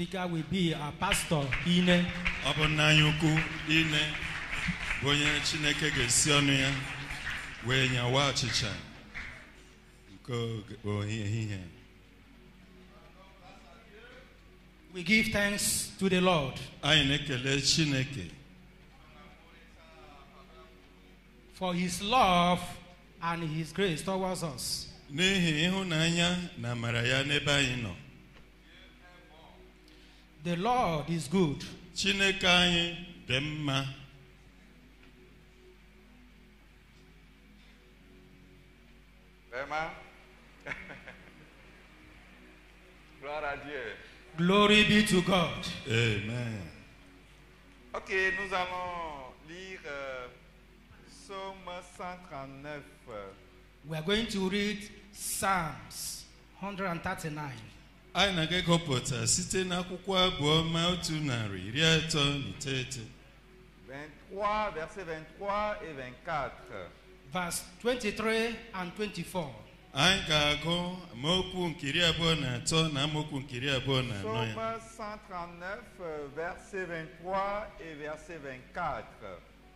speaker will be our pastor, Ine. Abonanyuku Ine. Bonye Chineke gesionu ya. We nyawa achicha. Nko ohihe. We give thanks to the Lord. Anyị na-ekele Chineke. For his love and his grace towards us. N'ihi ịhụnanya na amara ya n'ebe anyị nọ. The Lord is good. Chineke anyị dị mma. Vraiment? Gloire à Dieu. Glory be to God. Amen. Ok, nous allons lire Psaume 139. We are going to read Psalms 139. Anyị na-aga ịgụpụta site n'akwụkwọ abụọ ma 139. 23, versets 23 et 24. Verse 23 and 24. Anyị ga-agụ amaokwu nke 23 na amaokwu nke 24 ya. Psaume 139, verset 23 et verset 24.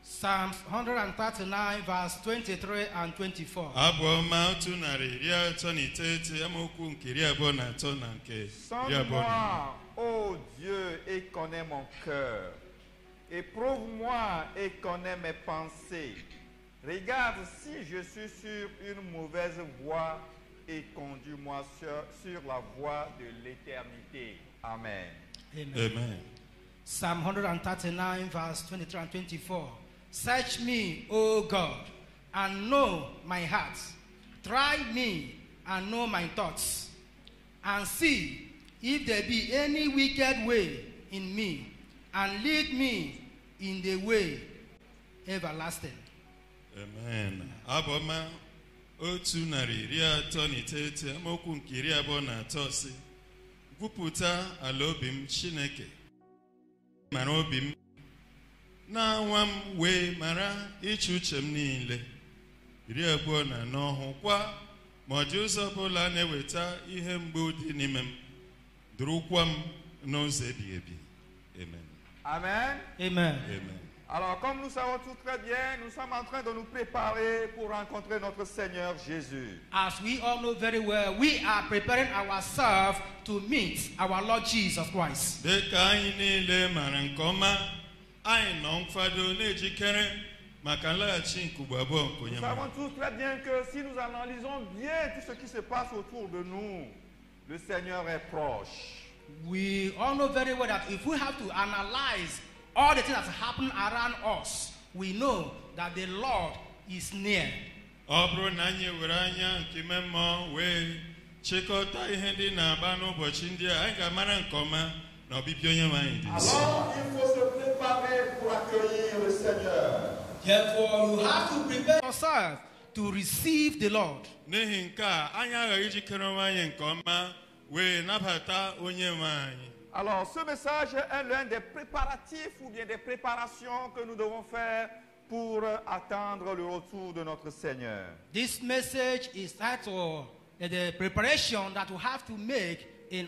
Psalms 139, verse 23 and 24. Abụọ ma 139 amaokwu nke 23 na nke 24. Sonde-moi, ô Dieu, et connais mon cœur. Éprouve-moi et connais mes pensées. Regarde si je suis sur une mauvaise voie et conduis-moi sur la voie de l'éternité. Amen. Amen. Amen. Psalm 139, verse 23 and 24. Search me, O God, and know my heart. Try me and know my thoughts. And see if there be any wicked way in me, and lead me in the way everlasting. Amen. Abụọma 139 amaokwu nke 23 sị, gwupụta ala obi m Chineke, mara obi m, na-anwa m wee mara iche uche m niile. 24 hụkwa ma ọ dị ụzọ ọbụla na-eweta ihe mgbu dị n'ime m, durukwa m n'ụzọ ebighị ebi. Amen. Amen. Amen. Amen. Alors, comme nous savons tout très bien, nous sommes en train de nous préparer pour rencontrer notre Seigneur Jésus. As we all know very well, we are preparing ourselves to meet our Lord Jesus Christ. Dịka anyị niile mara nke ọma, anyị nọ nkwado na-ejikere maka nlaghachi nke ugbo abụọ nke onye Nous savons tous très bien que si nous analysons bien tout ce qui se passe autour de nous, le Seigneur est proche. We all know very well that if we have to analyze all the things that happen around us, we know that the Lord is near. Ọ bụrụ na anyị were anya nke ime mmụọ wee chịkọta ihe ndị na-agba n'ụbọchị ndị a, anyị ga-amara nke ọma na ọbịbịa onye nwe anyị dị nso. Alors, il faut se préparer pour accueillir le Seigneur. Therefore, you have to prepare yourself to receive the Lord. N'ihi nke a, anyị aghaghị ijikere onwe anyị nke ọma wee nabata onye nwe anyị. Alors, ce message est l'un des préparatifs ou bien des préparations que nous devons faire pour attendre le retour de notre Seigneur. This message is titled the preparation that we have to make in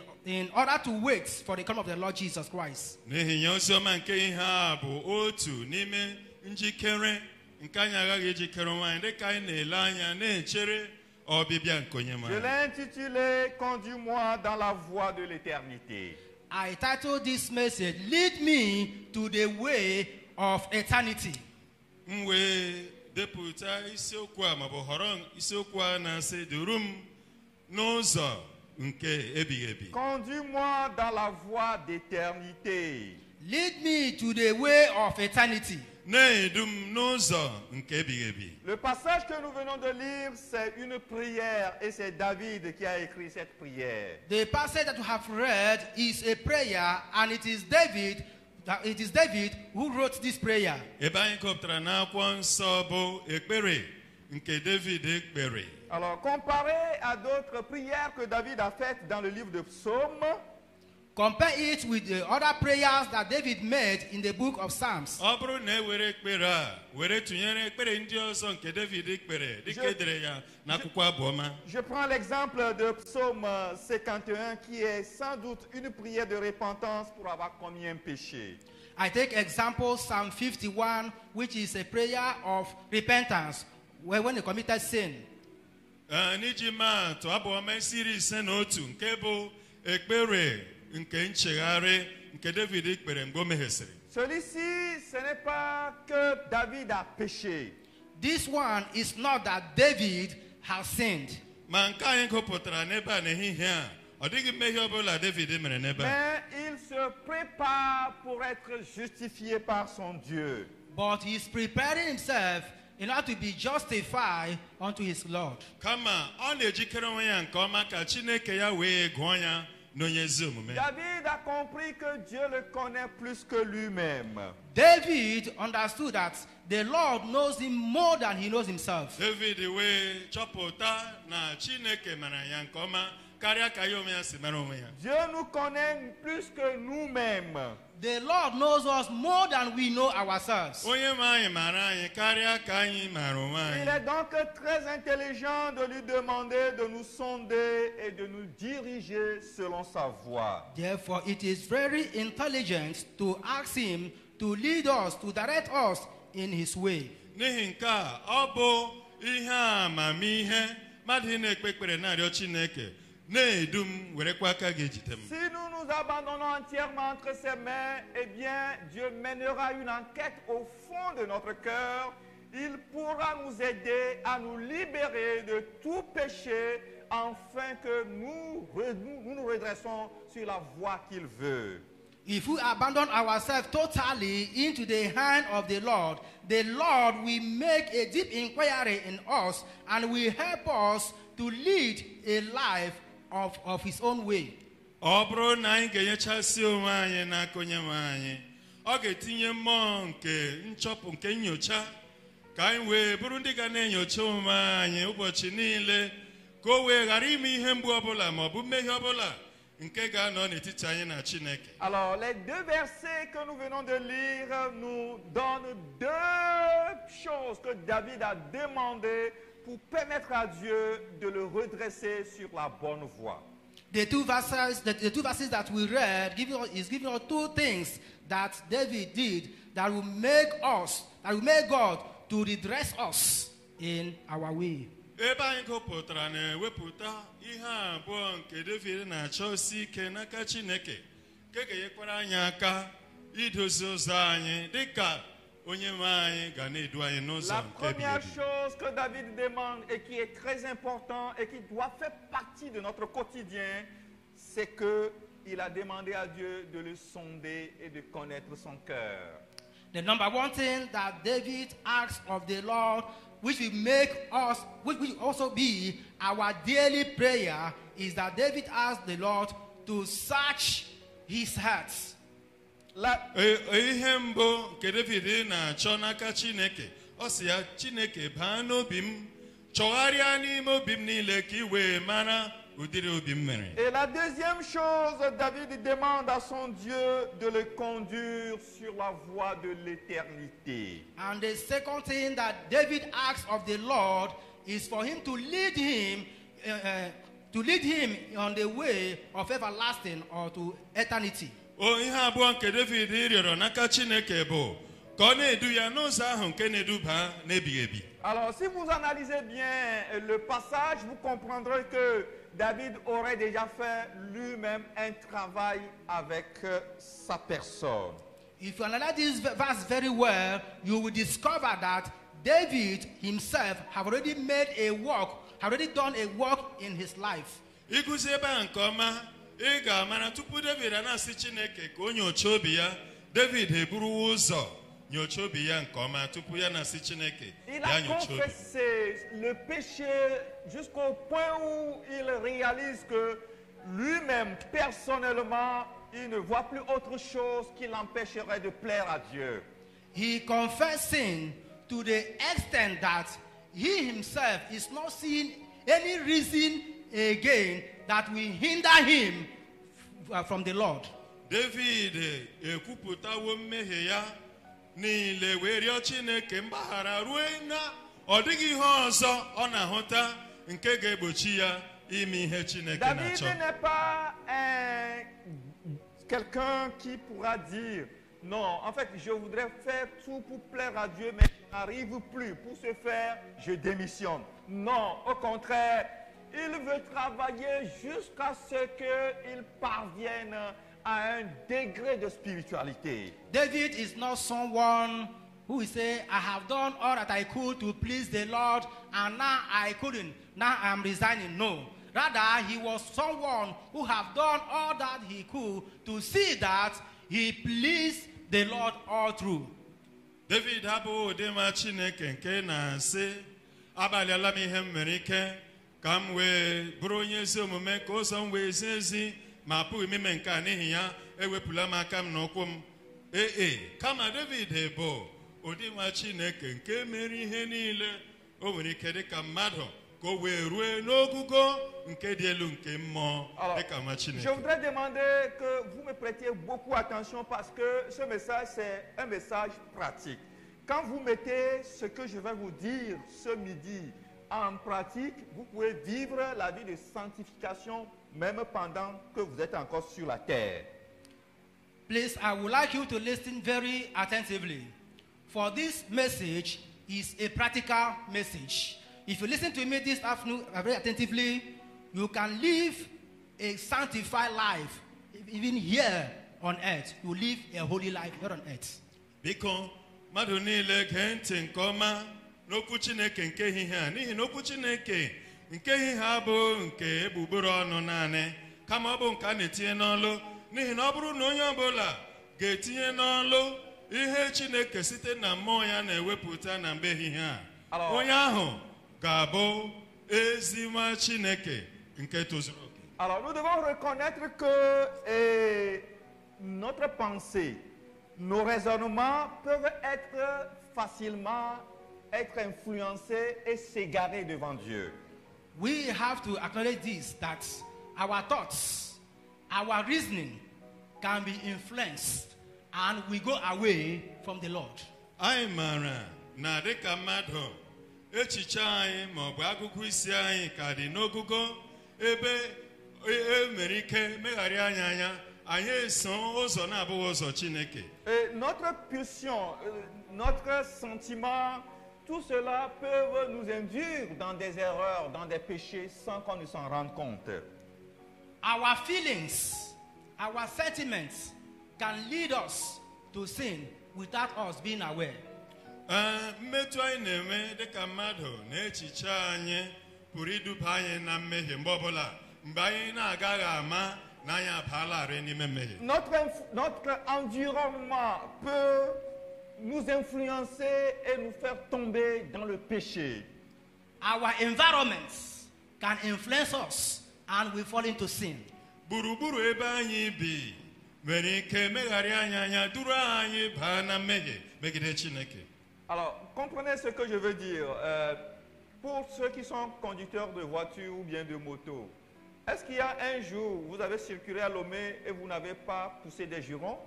order to wait for the coming of the Lord Jesus Christ. N'ihi ya oziọma nke ihe a bụ otu n'ime njikere nke anyị aghaghị ejikere onwe anyị dịka anyị na-ele anya na-echere ọbịbịa nke onye nwe Je anyị. l'ai intitulé « Conduis-moi dans la voie de l'éternité ». I titled this message, Lead Me to the Way of Eternity. M wee depụta isiokwu a maọbụ họrọ isiokwu a na-asị duru m n'ụzọ nke ebighị ebi. Conduis-moi dans la voie d'éternité. Lead me to the way of eternity. Na-edu m n'ụzọ nke ebighị ebi. Le passage que nous venons de lire, c'est une prière et c'est David qui a écrit cette prière. The passage that we have read is a prayer, and it is David who wrote this prayer. Ebe anyị kọpụtara n'akwụkwọ nsọ bụ ekpere nke David ekpere. Alors, comparé à d'autres prières que David a faites dans le livre de Psaumes, Compare it with the other prayers that David made in the book of Psalms. Ọ bụrụ na e were ekpere a were tụnyere ekpere ndị ọzọ nke David kpere dịka edere ya n'akwụkwọ abụọma. Je prends l'exemple de Psaume 51 qui est sans doute une prière de repentance pour avoir commis un péché. I take example Psalm 51, which is a prayer of repentance when they committed sin. N'iji maa atụ abụọma isi iri ise na otu nke bụ ekpere nke nchegharị nke David kpere mgbe o mehiesịrị. Celui-ci, ce n'est pas que David a péché. This one is not that David has sinned. Ma nke anyị gụpụtara n'ebe a n'ehihie a, ọ dịghị mmehie ọbụla David mere n'ebe a. Mais il se prépare pour être justifié par son Dieu. But he is preparing himself in order to be justified unto his Lord. Kama ọ na-ejikere onwe ya nke ọma ka Chineke ya wee gụọ ya n'onye ezi omume. David a compris que Dieu le connaît plus que lui-même. David understood that the Lord knows him more than he knows himself. David wee chọpụta na Chineke mara ya nke ọma karịa ka ya onwe ya si mara onwe ya. Dieu nous connaît plus que nous-mêmes. The Lord knows us more than we know ourselves. Onye ma anyị mara anyị karịa ka anyị mara onwe Il anyị. est donc très intelligent de lui demander de nous sonder et de nous diriger selon sa voie. Therefore, it is very intelligent to ask him to lead us, to direct us in his way. N'ihi nke a, ọ bụ ihe amamihe mmadụ na-ekpe ekpere na-arịọ Chineke na-edu m werekwa aka gị ejide m. Si nous nous abandonnons entièrement entre ses mains, eh bien, Dieu mènera une enquête au fond de notre cœur. Il pourra nous aider à nous libérer de tout péché afin que nous nous redressons sur la voie qu'il veut. If we abandon ourselves totally into the hand of the Lord will make a deep inquiry in us and will help us to lead a life of his own way. Ọ bụrụ na anyị ga-enyechasị onwe anyị n'aka Onyenwe anyị, ọ ga-etinye mmụọ nke nchọpụ nke nyocha ka anyị wee bụrụ ndị ga na-enyocha onwe anyị ụbọchị niile ka o wee ghara ime ihe mgbu ọbụla ma ọ bụ mmehie ọbụla nke ga-anọ n'etiti anyị na Chineke. Alors, les deux versets que nous venons de lire nous donnent deux choses que David a demandées pour permettre à Dieu de le redresser sur la bonne voie. The two verses that we read is giving us two things that David did that will make God to redress us in our way. Ebe anyị gụpụtara na-ewepụta ihe abụọ nke David na-achọsi ike n'aka Chineke nke ga-enyekwara anyị aka idozi ụzọ anyị dịka Onyenwe anyị ga na-edu anyị n'ụzọ La nke ebighị première ebi. chose que David demande et qui est très important et qui doit faire partie de notre quotidien, c'est qu'il a demandé à Dieu de le sonder et de connaître son cœur. The number one thing that David asked of the Lord, which will also be our daily prayer, is that David asked the Lord to search his heart. Ihe mbụ nke David na-achọ n'aka Chineke, ọ sị ya Chineke baa n'obi m, chọgharịa n'ime obi m niile ka i wee mara ụdịrị obi m mere. Et la deuxième chose, David demande à son Dieu de le conduire sur la voie de l'éternité. And the second thing that David asks of the Lord is for him to lead him on the way of everlasting or to eternity. Ihe abụọ nke David rịọrọ n'aka Chineke bụ ka ọ na-edu ya n'ụzọ ahụ nke na-eduba n'ebighị ebi. Alors, si vous analysez bien le passage, vous comprendrez que David aurait déjà fait lui-même un travail avec sa personne. If you analyze this verse very well, you will discover that David himself have already done a work in his life. Ịgụzi ebe a nke ọma, ị ga-amara tupu David na-asị Chineke ka o nyochaa obi ya, David eburuwo ụzọ nyochaa obi ya nke ọma tupu ya na-asị Chineke Il ya a nyochaa obi. confessé le péché jusqu'au point où il réalise que lui-même, personnellement, il ne voit plus autre chose qui l'empêcherait de plaire à Dieu. He confessed sin to the extent that he himself is not seeing any reason again that will hinder him from the Lord. David ekwupụtawo mmehie ya niile wee rịọ Chineke mgbaghara ruo na ọ dịghị ihe ọzọ ọ na-ahụta nke ga-egbochi ya ime ihe Chineke David na-achọ. n'est pas quelqu'un qui pourra dire non, en fait, je voudrais faire tout pour plaire à Dieu, mais je n'arrive plus. Pour ce faire, je démissionne. Non, au contraire, il veut travailler jusqu'à ce qu'il parvienne à un degré de spiritualité. David is not someone who will say, I have done all that I could to please the Lord, and now I couldn't. Now I'm resigning. No. Rather, he was someone who have done all that he could to see that he pleased the Lord all through. David abụghị ụdị nwa Chineke nke na-asị agbalịala m ihe m nwere ike ka m wee bụrụ onye ezi omume ka ụzọ m wee ezi ezi ma apụghị m ime nke a n'ihi ya ewepụla m aka m n'ụkwụ m. Kama David bụ ụdị nwa Chineke nke mere ihe niile o nwere ike dịka mmadụ ka o wee rue n'ogugo nke dị elu nke mmụọ dịka nwa Chineke. Je voudrais demander que vous me prêtiez beaucoup attention parce que ce message c'est un message pratique. Quand vous mettez ce que je vais vous dire ce midi en pratique, vous pouvez vivre la vie de sanctification même pendant que vous êtes encore sur la terre. Please, I would like you to listen very attentively. For this message is a practical message. If you listen to me this afternoon very attentively, you can live a sanctified life. Even here on earth, you live a holy life here on earth. Biko, mmadụ niile gee ntị nke ọma n'okwu Chineke nke ihe a, n'ihi na okwu Chineke nke ihe a bụ nke egbugbere ọnụ naanị, kama ọ bụ nke a na-etinye n'ọlụ, n'ihi na ọ bụrụ na onye ọbụla ga-etinye n'ọlụ ihe Chineke site na mmụọ ya na-ewepụta na mgbe ehihie a, onye ahụ ga-abụ ezi nwa Chineke nke tozuru oke. Alors nous devons reconnaître que notre pensée, nos raisonnements peuvent être facilement influencés et s'égarer devant Dieu. We have to acknowledge this, that our thoughts, our reasoning can be influenced and we go away from the Lord. Anyị maara na dịka mmadụ echiche anyị ma ọ bụ agụgụ isi anyị ka dị n'ogugo ebe mere ike megharịa anya anyị eso ụzọ na-abụghị ụzọ Chineke. Notre pulsion, notre sentiment, tout cela peut nous induire dans des erreurs, dans des péchés sans qu'on ne s'en rende compte. Our feelings, our sentiments can lead us to sin without us being aware. Mmetụ anyị na-eme dịka mmadụ na echiche anyị pụrụ iduba anyị na mmehie mgbe ọbụla mgbe anyị na-agaghị ama na anyị abaalarị n'ime mmehie. Notre environnement peut nous influencer et nous faire tomber dans le péché. Our environments can influence us and we fall into sin. Gburugburu ebe anyị bi nwere ike megharịa anyị anya duru anyị baa na mmehie megide Chineke. Alors, comprenez ce que je veux dire. Pour ceux qui sont conducteurs de voiture ou bien de moto, est-ce qu'il y a un jour où vous avez circulé à Lomé et vous n'avez pas poussé des jurons?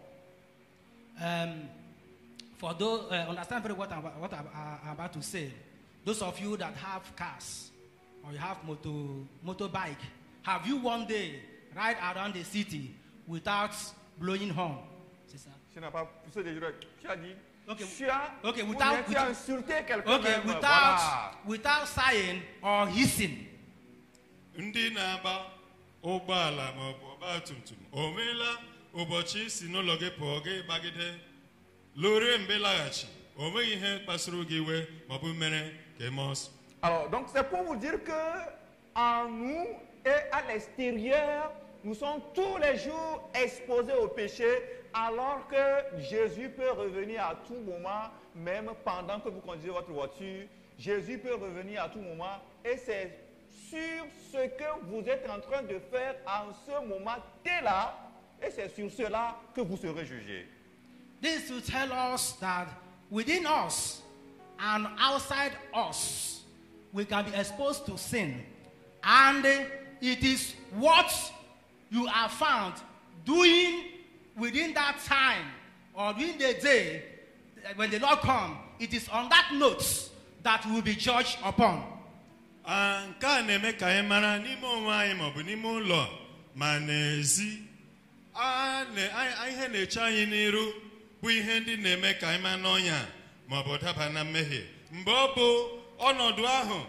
For those understand very what I'm about to say, those of you that have cars or you have motorbike, have you one day ride around the city without blowing horn? C'est ça? Tu n'as pas poussé des jurons. Tu as dit. Okay. Tu Without as insulté quelqu'un. Okay, même. without sighing or hissing. Ndị na-agba ụgbọala ma ọ bụ ọgba tumtum o meela ụbọchị si n'ụlọ gị pụọ gị gbagide lụrụ mgbe laghachi o nweghị ihe kpasuru gị iwe ma ọ bụ mere ka eme ọsọ. Alors, donc c'est pour vous dire que en nous et à l'extérieur, nous sommes tous les jours exposés au péché, alors que Jésus peut revenir à tout moment, même pendant que vous conduisez votre voiture. Jésus peut revenir à tout moment et c'est sur ce que vous êtes en train de faire en ce moment-là, et c'est sur cela que vous serez jugés. This to tell us that within us and outside us, we can be exposed to sin. And it is what you have found doing within that time or during the day when the Lord comes, it is on that note that we will be judged upon. Nke a na-eme ka anyị mara n'ime onwe anyị maọbụ n'ime ụlọ ma n'ezi ihe na-eche anyị n'iru bụ ihe ndị na-eme ka anyị ma n'ọnya maọbụ daba na mmehie. Mgbe ọ bụ ọnọdụ ahụ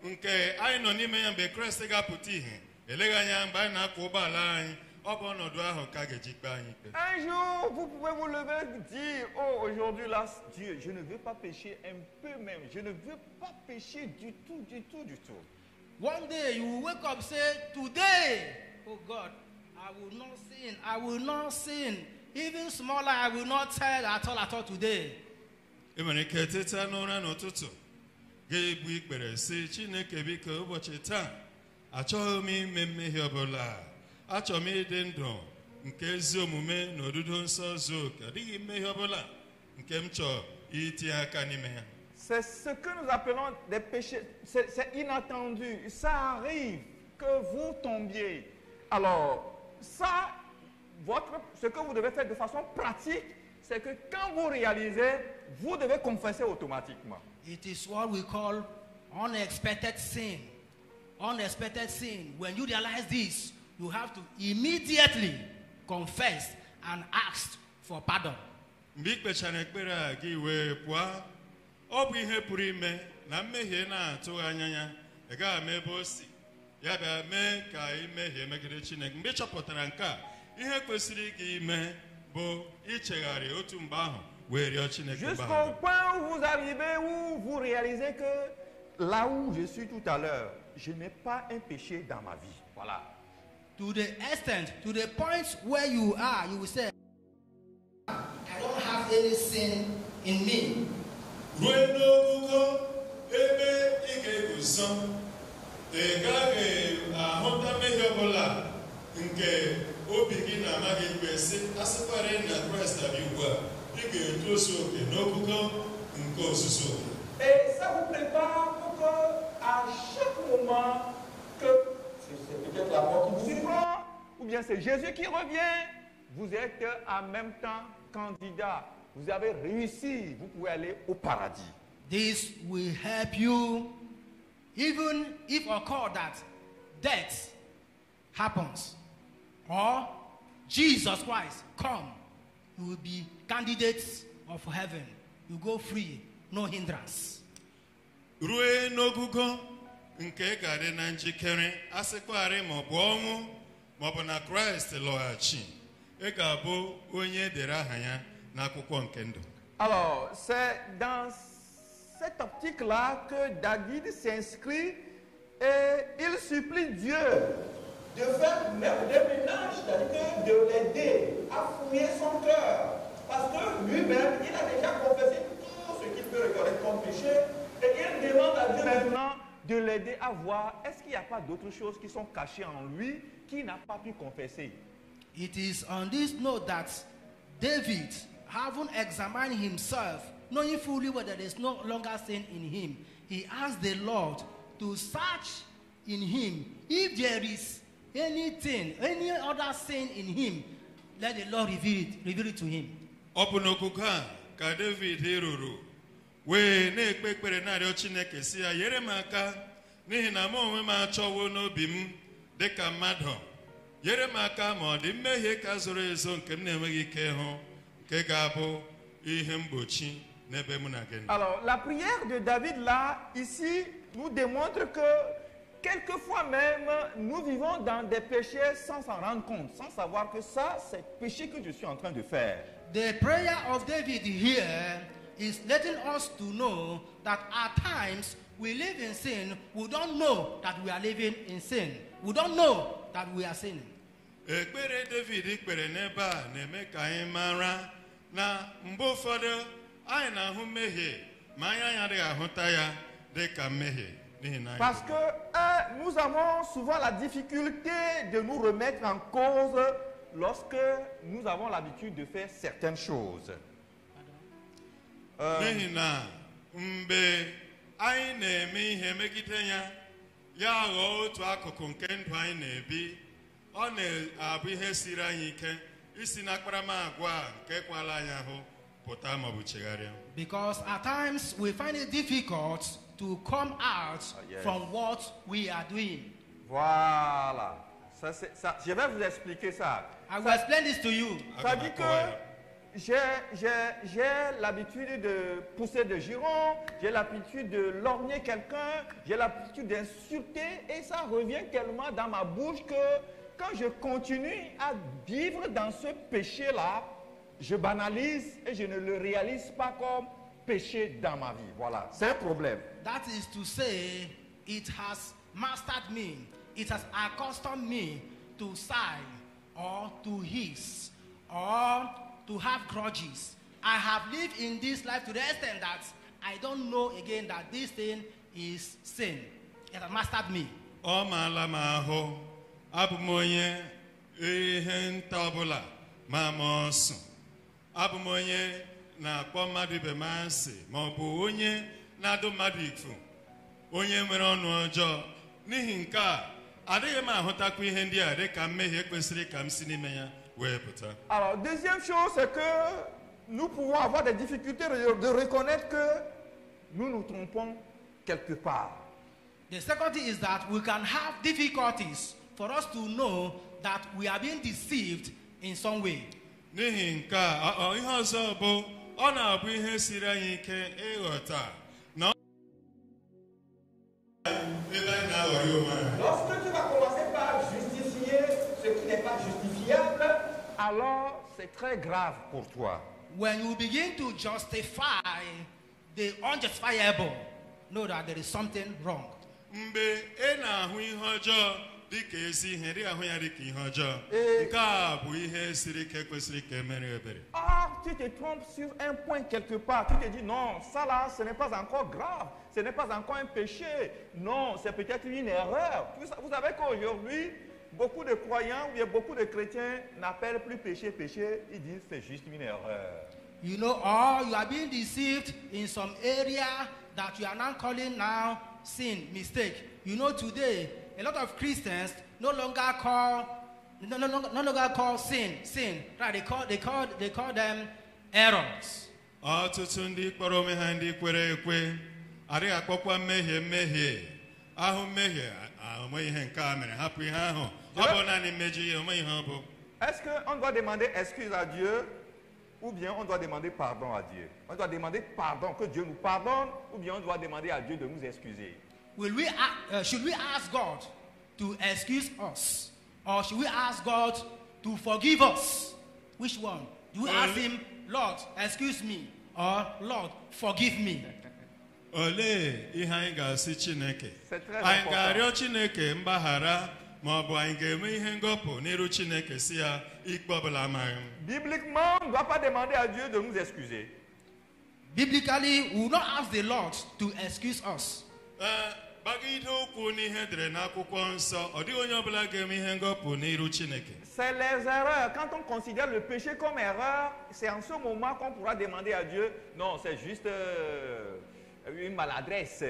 nke anyị nọ n'ime ya mgbe Kraịst ga-apụta ihe eleghị anya mgbe anyị na-akwọ ụgbọala anyị ọ bụ ọnọdụ ahụ ka ga-eji ikpe anyị ikpe. Un jour, vous pouvez vous lever et dire, oh, aujourd'hui, là, Dieu, je ne veux pas pécher un peu même. Je ne veux pas pécher du tout, du tout, du tout. One day you will wake up and say, today, oh God, I will not sin. I will not sin. Even smaller, I will not tell at all today. Ị nwere ike teta n'ụra n'ụtụtụ ga-ebu ikpere sị Chineke biko ụbọchị taa achọghị m ime mmehie ọbụla. Achọrọ m ịdị ndụ nke ezi omume na odudo nsọ zuo oke. Adịghị mmehie ọbụla nke m chọrọ itinye aka n'ime ya. C'est ce que nous appelons des péchés. C'est inattendu. Ça arrive que vous tombiez. Alors, ça, ce que vous devez faire de façon pratique, c'est que quand vous réalisez, vous devez confesser automatiquement. It is what we call unexpected sin. Unexpected sin. When you realize this, you have to immediately confess and ask for pardon. Mgbe ikpechara ekpere a gị wee pụọ, ọ bụ ihe pụrụ ime na mmehie na-atụghị anya ya ị gaghị ama ebe o si ya bịa mee ka imehie megide Chineke. Mgbe ị chọpụtara nke a, ihe kwesịrị gị ime bụ ichegharị otu mgbe ahụ wee rịọ Chineke Jusqu'au mgbaghara. point où vous arrivez, où vous réalisez que là où je suis tout à l'heure, je n'ai pas un péché dans ma vie. Voilà. To the extent, to the point where you are, you will say, I don't have any sin in me. Ruo n'ogugo ebe ị ga-eguzo, ị gaghị ahụta mmehie ọbụla nke obi gị na-amaghị ikpe sị asịkwara na Kraịst abịa ugbu a, ị ga-etozu oke n'ogugo nke ozuzu oke. Et ça vous prépare pour que à chaque moment que c'est peut-être la mort qui vous prend, ou bien c'est Jésus qui revient, vous êtes en même temps candidat. Vous avez réussi, vous pouvez aller au paradis. This will help you, even if occur that death happens or Jesus Christ come, you will be candidates of heaven. You go free, no hindrance. Rue n'ogugo nke ga-adị na njikere asịkwarị ma ọ bụ ọnwụ ma ọ bụ na Kraịst lọghachi, ị ga-abụ onye edere aha ya n'akwụkwọ nke ndụ. Alors, c'est dans cette optique-là que David s'inscrit et il supplie Dieu de faire même des ménages, c'est-à-dire de l'aider à fouiller son cœur. Parce que lui-même, il a déjà confessé tout ce qu'il peut reconnaître comme péché et il demande à Dieu maintenant de l'aider à voir est-ce qu'il n'y a pas d'autres choses qui sont cachées en lui qu'il n'a pas pu confesser. It is on this note that David, having examined himself, knowing fully well that there is no longer sin in him, he asked the Lord to search in him. If there is anything, any other sin in him, let the Lord reveal it to him. Ọ bụ n'ogugo a ka David ruru wee na-ekpe ekpere na-arịọ Chineke si ya nyere m aka n'ihi na m onwe m achọwo n'obi m dịka mmadụ. Nyere m aka ma ọ dị mmehie ka zoro ezo nke m na-enweghị ike ịhụ nke ga-abụ ihe mgbochi n'ebe mụ na gị. Alors, la prière de David là, ici, nous démontre que quelquefois même, nous vivons dans des péchés sans s'en rendre compte, sans savoir que ça, c'est le péché que je suis en train de faire. The prayer of David here is letting us to know that at times we live in sin, we don't know that we are living in sin. We don't know that we are sinning. Ekpere David kpere n'ebe a na-eme ka anyị mara na mgbe ụfọdụ anyị na-ahụ mmehie ma anyị adịghị ahụta ya dị ka mmehie n'ihi na Parce que nous avons souvent la difficulté de nous remettre en cause lorsque nous avons l'habitude de faire certaines choses. N'ihi na mgbe anyị na-eme ihe megide ya ya ghọọ otu akụkụ nke ndụ anyị na-ebi ọ na-abụ ihe siri anyị ike isi na akparamagwa nke kwala anyị ahụ pụta ma ọ bụ chegharịa. Because at times we find it difficult to come out yes. from what we are doing. Voilà. Ça, je vais vous expliquer ça. I will explain this to you. Ça dit que j'ai l'habitude de pousser de jurons, j'ai l'habitude de lorgner quelqu'un, j'ai l'habitude d'insulter et ça revient tellement dans ma bouche que quand je continue à vivre dans ce péché-là, je banalise et je ne le réalise pas comme péché dans ma vie. Voilà, c'est un problème. That is to say, it has mastered me. It has accustomed me to sigh or to hiss or to have grudges. I have lived in this life to the extent that I don't know again that this thing is sin. It has mastered me. Ọ maala m ahụ, abụ m onye ihe nta ọbụla ma m ọsụ. Abụ m onye na-akpọ mmadụ ibe m asị ma ọ bụ onye na-adụ mmadụ ifu, onye nwere ọnụ ọjọọ. N'ihi nke a, adịghị m ahụtakwa ihe ndị a dị ka mmehie kwesịrị ka m si n'ime ya wee pụta. Alors, deuxième chose, c'est que nous pouvons avoir des difficultés de reconnaître que nous nous trompons quelque part. The second thing is that we can have difficulties for us to know that we are being deceived in some way. N'ihi nke a, ihe ọzọ bụ ọ na-abụ ihe siri anyị ike ịghọta na ebe anyị na-aghọrị onwe anyị. Lorsque tu vas commencer par justifier ce qui n'est pas justifiable, alors c'est très grave pour toi. When you begin to justify the unjustifiable, know that there is something wrong. Mgbe ị na-ahụ ihe ọjọọ dịka ezi ihe, dị ahụ ya dịka ihe ọjọọ, nke a bụ ihe siri ike kwesịrị ka emere ebere. Ah, tu te trompes sur un point quelque part. Tu te dis non, ça là, ce n'est pas encore grave. Ce n'est pas encore un péché. Non, c'est peut-être une erreur. Vous savez qu'aujourd'hui, beaucoup de croyants ou bien beaucoup de chrétiens n'appellent plus péché, péché. Ils disent c'est juste une erreur. You know, or you are being deceived in some area that you are now calling now sin, mistake. You know, today, a lot of Christians no longer call sin. Right? They call them errors. Ọtụtụ ndị kpọrọ onwe ha ndị kwere ekwe adịghị akpọkwa mmehie. Ahụ mmehie onwe ihe nke a mere, hapụ ihe ahụ. Ọ bụ naanị mmejọ ihe, onwe ihe ọ bụ. Est-ce qu'on doit demander excuse à Dieu ou bien on doit demander pardon à Dieu? On doit demander pardon, que Dieu nous pardonne, ou bien on doit demander à Dieu de nous excuser? Should we ask God to excuse us? Or should we ask God to forgive us? Which one? Do we ask him, Lord, excuse me, or Lord, forgive me? Olee ihe anyị ga-asị Chineke? C'est très Anyị important. ga-arịọ Chineke mgbaghara ma ọ bụ anyị ga-eme ihe ngọpụ n'iru Chineke si ya ikpe ọbụla amaghị m. Bibliquement, on ne doit pas demander à Dieu de nous excuser. Biblically, we will not ask the Lord to excuse us. Bagide okwu n'ihe dere n'akwụkwọ nsọ, ọ dịghị onye ọbụla ga-eme ihe ngọpụ n'iru Chineke. C'est les erreurs. Quand on considère le péché comme erreur, c'est en ce moment qu'on pourra demander à Dieu, non, c'est juste une maladresse.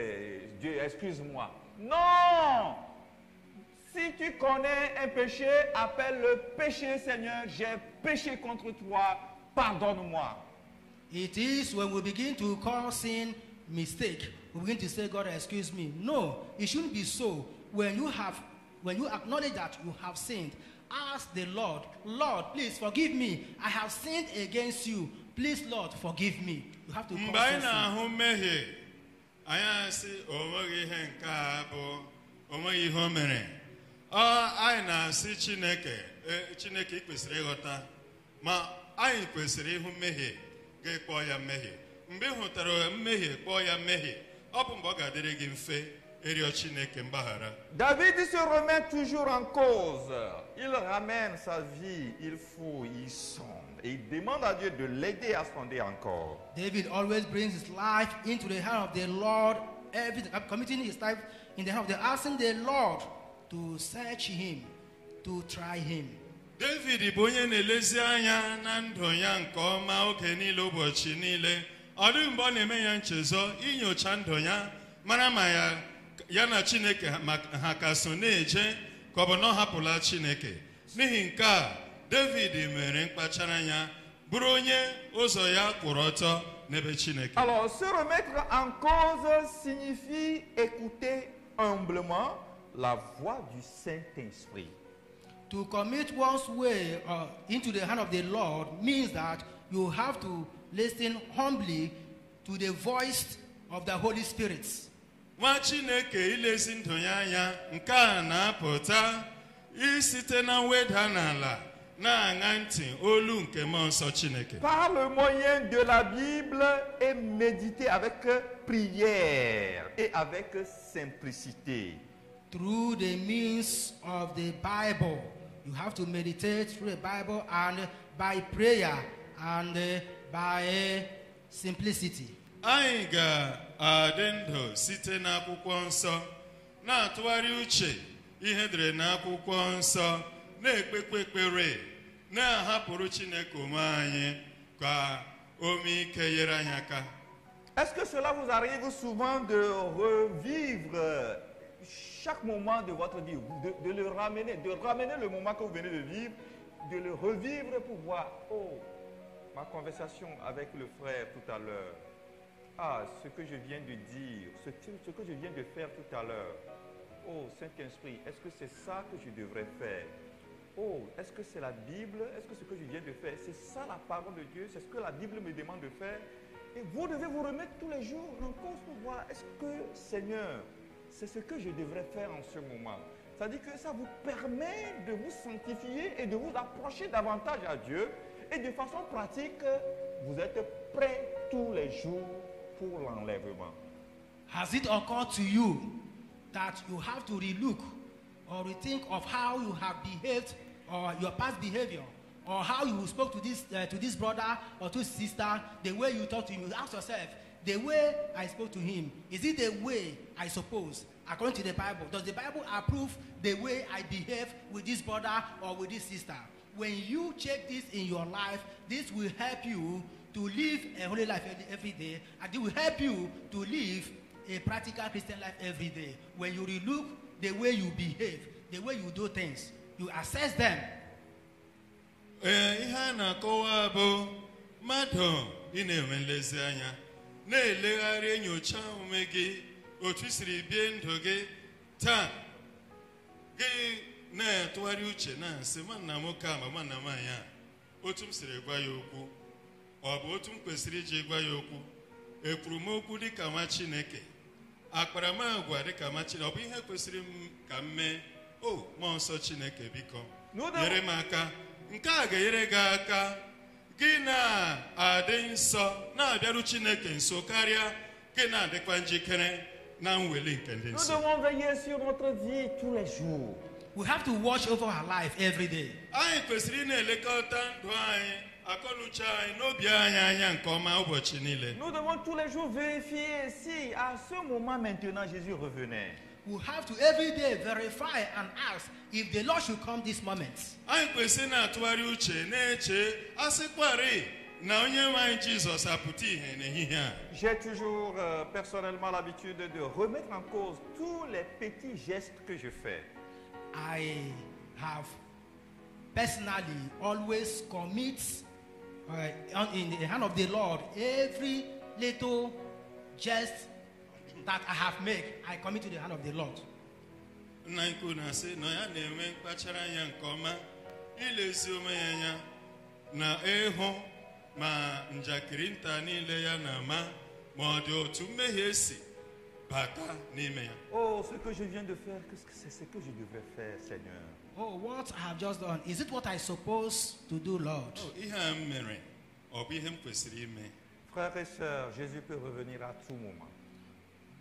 Dieu, excuse-moi. Non! Si tu connais un péché, appelle le péché, Seigneur, j'ai péché contre toi, pardonne-moi. It is when we begin to call sin mistake, we begin to say, God, excuse me. No, it shouldn't be so. When you acknowledge that you have sinned, ask the Lord, Lord, please forgive me. I have sinned against you. Please, Lord, forgive me. You have to Mgbe confess anyị sin. na-ahụ mmehie, anyị asị onweghị ihe nke a bụ onweghị ihe o mere. Anyị na-asị Chineke ị kwesịrị ịghọta, ma anyị kwesịrị ịhụ mmehie ga-ekpọ ya mmehie. Mgbe ị hụtara mmehie kpọọ ya mmehie, ọ bụ mgbe ọ ga-adịrị gị mfe ịrịọ Chineke mgbaghara. David se remet toujours en cause. Il ramène sa vie, il fouille, il sonde. Et il demande à Dieu de l'aider à sonder encore. David always brings his life into the hand of the Lord, committing his life in the hand of the asking the Lord to search him, to try him. David bụ onye na-elezi anya na ndụ ya nke ọma oge niile ụbọchị niile. Ọ dịghị mgbe ọ na-eme ya nchezo inyocha ndụ ya mara ma ya na Chineke ha ka so na-eje ka ọ bụ na ọ hapụla Chineke. n'ihi nke a David mere mkpachara anya bụrụ onye ụzọ ya kwụrụ ọtọ n'ebe Chineke. Alors, se remettre en cause signifie écouter humblement la voix du Saint-Esprit. To commit one's way into the hand of the Lord means that you have to listen humbly to the voice of the Holy Spirit. Nwa Chineke ilezi ndụ ya anya nke a na-apụta isite na mweda n'ala na-aṅa ntị olu nke mmụọ nsọ Chineke. Par le moyen de la Bible et méditer avec prière et avec simplicité. Through the means of the Bible, you have to meditate through the Bible and by prayer and by simplicity. Anyị ga-adị ndụ site n'akwụkwọ nsọ na-atụgharị uche ihe dere n'akwụkwọ nsọ na-ekpekpe ekpere na-ahapụrụ Chineke onwe anyị ka o mee ike nyere anyị aka. Est-ce que cela vous arrive souvent de revivre chaque moment de votre vie, de le ramener, de ramener le moment que vous venez de vivre, de le revivre pour voir, oh, ma conversation avec le frère tout à l'heure, ah, ce que je viens de dire, ce que je viens de faire tout à l'heure, oh, Saint-Esprit, est-ce que c'est ça que je devrais faire? Oh, est-ce que c'est la Bible? Est-ce que ce que je viens de faire, c'est ça la parole de Dieu? C'est ce que la Bible me demande de faire? Et vous devez vous remettre tous les jours en cause pour voir, est-ce que, Seigneur, c'est ce que je devrais faire en ce moment? C'est-à-dire que ça vous permet de vous sanctifier et de vous approcher davantage à Dieu. Et de façon pratique, vous êtes prêts tous les jours pour l'enlèvement. Has it occurred to you that you have to relook or rethink of how you have behaved or your past behavior, or how you spoke to this brother or to sister, the way you talk to him? You ask yourself, the way I spoke to him, is it the way I suppose according to the Bible? Does the Bible approve the way I behave with this brother or with this sister? When you check this in your life, this will help you to live a holy life every day, and it will help you to live a practical Christian life every day. When you relook the way you behave, the way you do things, you assess them. Ihe a na-akọwa bụ mmadụ ị na-enwe nlezianya na-elegharị enyocha omume gị otu siri bie ndụ gị taa, gị na-atụgharị uche na-asị nwanna nwoke a ma nwanna nwaanyị a otu m siri gwa ya okwu ọ bụ otu m kwesịrị iji gwa ya okwu, ekwuru m okwu dịka nwa Chineke, akparamagwa dịka nwa Chineke, ọ bụ ihe kwesịrị m ka m mee? O mmụọ nsọ Chineke biko nyere m aka. Nke a ga-enyere gị aka gị na-adị nsọ na-abịaru Chineke nso karịa gị na-adịkwa njikere na mweli nke ndị Nous nsọ. devons veiller sur notre vie tous les jours. We have to watch over our life every day. Anyị kwesịrị ị na-elekọta ndụ anyị, akọnuche anyị, n'obi anyị anya nke ọma ụbọchị niile. Nous devons tous les jours vérifier si à ce moment maintenant Jésus revenait. We have to every day verify and ask if the Lord should come this moment. Anyị kwesịrị na-atụgharị uche na-eche asịkwarị na onye nwe anyị Jizọs apụta ihe n'ehihie a. J'ai toujours personnellement l'habitude de remettre en cause tous les petits gestes que je fais. I have personally always commit in the hand of the Lord every little jest that I have made. I commit to the hand of the Lord. Nna nkwu na-asị na ya na-enwe mkpachara anya nke ọma ilezi onwe ya anya na ịhụ ma njakịrị nta niile ya na-ama ma ọ dị otu mmehie si bata n'ime ya. Oh, ce que je viens de faire, c'est ce que je devrais faire, Seigneur. Oh, what I have just done, is it what I supposed to do, Lord? Ihe a m mere ọ bụ ihe m kwesịrị ime? Frères et sœurs, Jésus peut revenir à tout moment.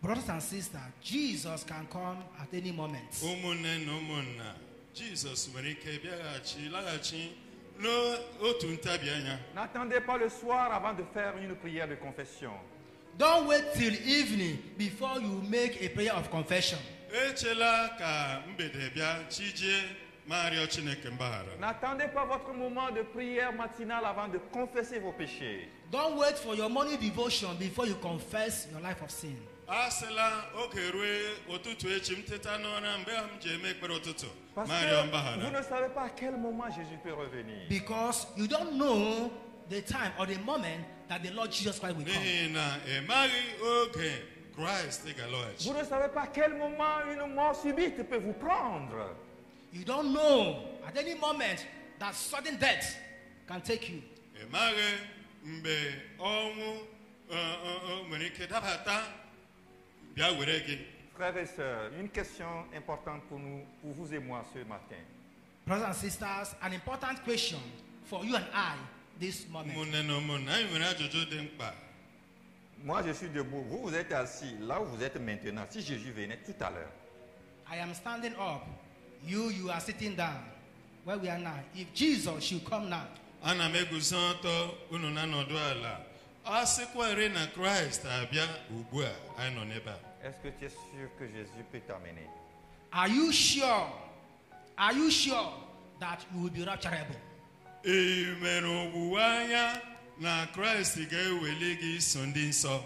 Brothers and sisters, Jesus can come at any moment. Ụmụnne na ụmụnna, Jizọs nwere ike laghachi n'otu ntabi anya. N'attendez pas le soir avant de faire une prière de confession. Don't wait till evening before you make a prayer of confession. Echela ka mgbede bịa chijie ma rịọ Chineke mgbaghara. N'attendez pas votre moment de prière matinale avant de confesser vos péchés. Don't wait for your morning devotion before you confess your life of sin. asịla oge rue ụtụtụ echi m teta n'ụra mgbe m ji eme ekpere ụtụtụ Parce Mario que mbaghara. vous ne savez pas à quel moment Jésus peut revenir. Because you don't know the time or the moment that the Lord Jesus Christ will come. N'ihi na ị maghị oge Kraịst ga-alọghachi. Vous ne savez pas à quel moment une mort subite peut vous prendre. You don't know at any moment that sudden death can take you. Ị maghị mgbe ọnwụ nwere ike dabata bịa were gị. Frères et sœurs, une question importante pour nous, pour vous et moi ce matin. Brothers and sisters, an important question for you and I this moment. Ụmụnne na ụmụnna, anyị nwere ajụjụ dị mkpa. Moi, je suis debout. Vous, vous êtes assis là où vous êtes maintenant. Si Jésus venait tout à l'heure, I am standing up. You are sitting down. Where we are now. If Jesus should come now, Ana m eguzo ọtọ unu na nọdụ ala. Ọ sịkwara na Kraịst abịa ugbu a anyị nọ n'ebe a. est-ce que tu es sûr que Jésus peut t'amener? are you sure? Are you sure that you will be rapturable? Ị mere owuwe anya na Kraịst ga-eweli gị so ndị nsọ.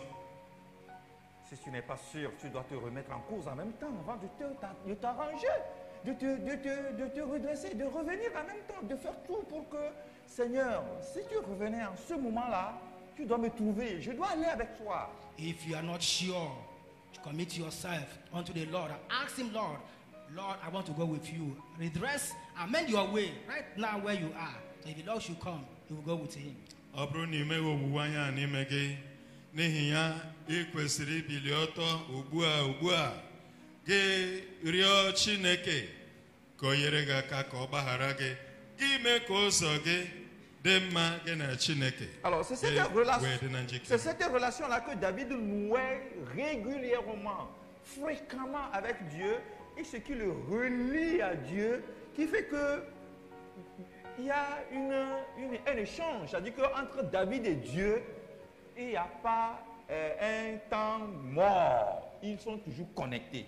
Si tu n'es pas sûr, tu dois te remettre en cause en même temps avant de t'arranger, de te redresser, de revenir en même temps, de faire tout pour que, Seigneur, si tu revenais en ce moment-là, tu dois me trouver, je dois aller avec toi. If you are not sure, commit yourself unto the Lord and ask Him, Lord, I want to go with you. Redress, amend your way right now where you are. So if the Lord should come, you will go with Him. Ọ bụrụ na ị meghị owuwe anya n'ime gị, n'ihi ya ị kwesịrị ibili ọtọ ugbu a gị rịọ Chineke ka o nyere gị aka ka ọ gbaghara gị, gị mee ka ụzọ gị dị mma gị na Chineke. Alors, c'est cette relation-là que David nouait régulièrement, fréquemment avec Dieu, et ce qui le relie à Dieu, qui fait que il y a un échange. C'est-à-dire qu'entre David et Dieu, il n'y a pas un temps mort. Ils sont toujours connectés.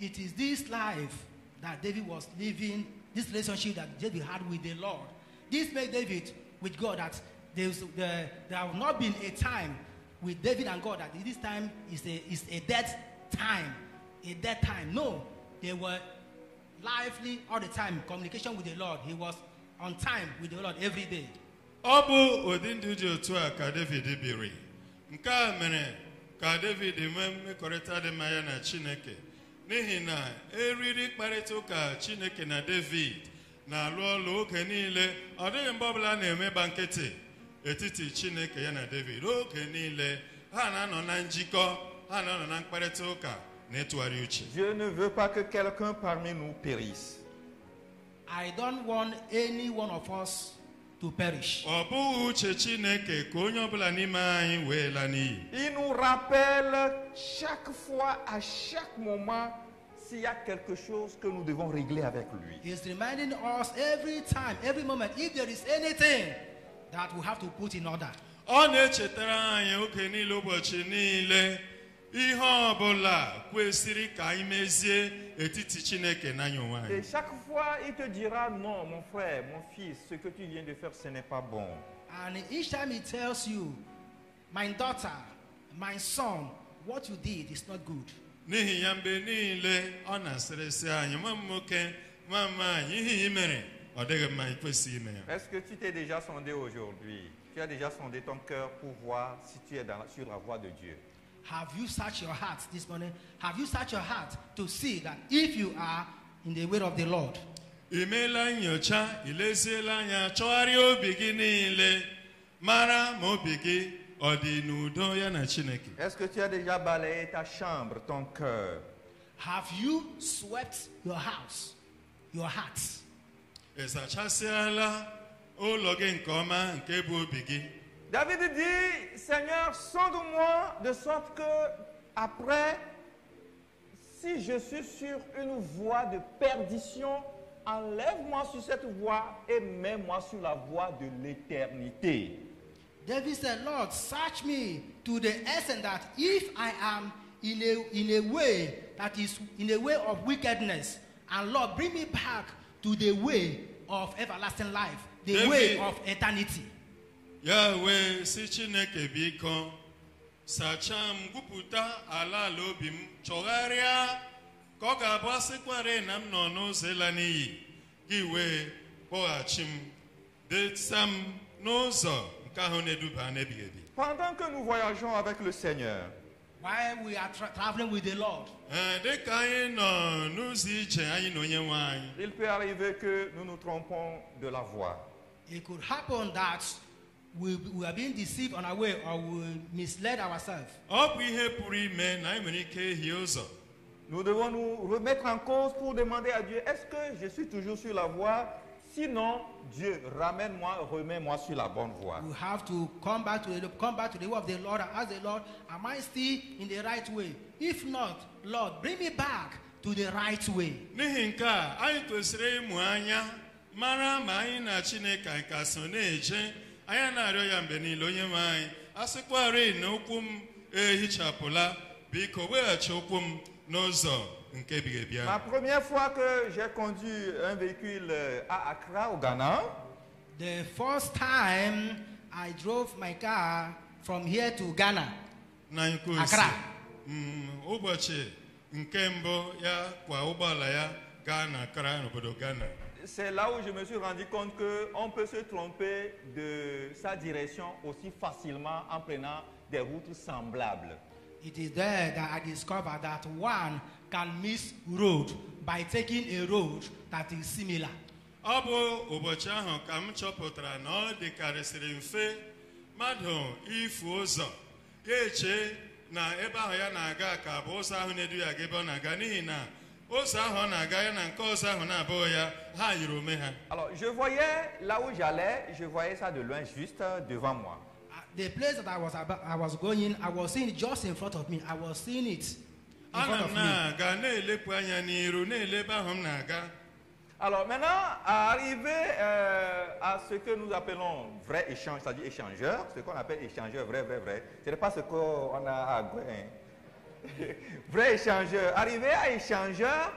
It is this life that David was living, this relationship that David had with the Lord. This made David with God that there have not been a time with David and God that this time is a dead time. A dead time. No, they were lively all the time. Communication with the Lord. He was on time with the Lord every day. Ọ bụ ụdị ndụ dị otu a ka David biri. Nke a mere ka David nwee mmekọrịta dị mma ya na Chineke. N'ihi na eriri mkparịta ụka Chineke na David na-alụ ọlụ oge niile. Ọ dịghị mgbe ọbụla na-emeba nkịtị etiti Chineke ya na David. Oge niile ha na-anọ na njikọ, ha na-anọ na mkparịta ụka na ịtụgharị uche. Dieu ne veut pas que quelqu'un parmi nous périsse. I don't want any one of us to perish. Ọ bụghị uche Chineke ka onye ọbụla n'ime anyị wee laa n'iyi. Il nous rappelle chaque fois, à chaque moment, s'il y a quelque chose que nous devons régler avec lui. He's reminding us every time, every moment, if there is anything that we have to put in order. Ọ na-echetara anyị oge niile ụbọchị niile ihe ọbụla kwesịrị ka anyị mezie etiti Chineke na anyị onwe anyị. Et chaque fois, il te dira, non, mon frère, mon fils, ce que tu viens de faire, ce n'est pas bon. And each time he tells you, my daughter, my son, what you did is not good. N'ihi ya mgbe niile ọ na-asịrịsị anyị, nwa m nwoke, nwa m anyị, ihe ị mere ọ dịghị mma, ị kwesịghị ime ya. Est-ce que tu t'es déjà sondé aujourd'hui? Tu as déjà sondé ton cœur pour voir si tu es sur la voie de Dieu? Have you searched your heart this morning? Have you searched your heart to see that if you are in the way of the Lord? I meela nyocha, i leziela anya, chọgharịa obi gị niile, mara ma obi gị ọ dị n'udo ya na Chineke. Est-ce que tu as déjà balayé ta chambre, ton cœur? Have you swept your house, your heart? Ị sachasịala ụlọ gị nke ọma nke bụ obi gị. David dit, Seigneur, sonde-moi de sorte que après, si je suis sur une voie de perdition, enlève-moi sur cette voie et mets-moi sur la voie de l'éternité. David said, Lord, search me to the extent that if I am in a way that is in a way of wickedness, and Lord, bring me back to the way of everlasting life, the way of eternity. Ya wee si Chineke biko sachaa m gwupụta ala ala obi m chọgharịa ka ọ ga-abụ asịkwara na m nọ n'ụzọ ịla n'iyi gị wee kpọghachi m deta m n'ụzọ nke ahụ na-eduba n'ebighị ebi. Pendant que nous voyageons avec le Seigneur, While we are traveling with the Lord, dịka anyị nọ n'ụzọ ije anyị na onye nwe anyị, il peut arriver que nous nous trompons de la voie. it could happen that we are being deceived on our way or we misled ourselves. ọ bụ ihe pụrụ ime na anyị nwere ike ehie ụzọ. Nous devons nous remettre en cause pour demander à Dieu, est-ce que je suis toujours sur la voie? Sinon, Dieu, ramène-moi, remets-moi sur la bonne voie. We have to come back to the way of the Lord and ask the Lord, am I still in the right way? If not, Lord, bring me back to the right way. N'ihi nke a, anyị kwesịrị ịmụ anya mara ma anyị na Chineke anyị ka so na-eje. Anyị na-arịọ ya mgbe niile, onye nwe anyị, asịkwarị na ụkwụ m ehichapụla, biko weghachi ụkwụ m n'ụzọ nke ebighị ebi ahụ. La première fois que j'ai conduit un véhicule à Accra, au Ghana, The first time I drove my car from here to Ghana, Na nke ose, Accra. ụbọchị nke mbụ ya kwa ụgbọala ya gaa na Accra n'obodo Ghana. c'est là où je me suis rendu compte qu'on peut se tromper de sa direction aussi facilement en prenant des routes semblables. It is there that I discovered that one can miss road by taking a road that is similar. Ọ bụ ụbọchị ahụ ka m chọpụtara na ọ dịkarịsịrị mfe mmadụ ifu ụzọ ya eche na ebe ahụ ya na-aga ka bụ ụzọ ahụ na-edu ya aga ebe ọ na-aga, n'ihi na ụzọ ahụ ọ na-aga ya na nke ọzọ ahụ na-abụghị ya, ha yiri onwe ha. Alors, je voyais là où j'allais, je voyais ça de loin, juste devant moi. The place that I was going, I was seeing it just in front of me. I was seeing it in front Ana of m me. na-aga na-elepụ anya n'iru na-elebe ahụ m na-aga. Alors maintenant, arrivé à ce que nous appelons vrai échange, c'est-à-dire échangeur, ce qu'on appelle échangeur vrai, ce n'est pas ce qu'on a à Gouin. Vrai échangeur. Arrivé à échangeur,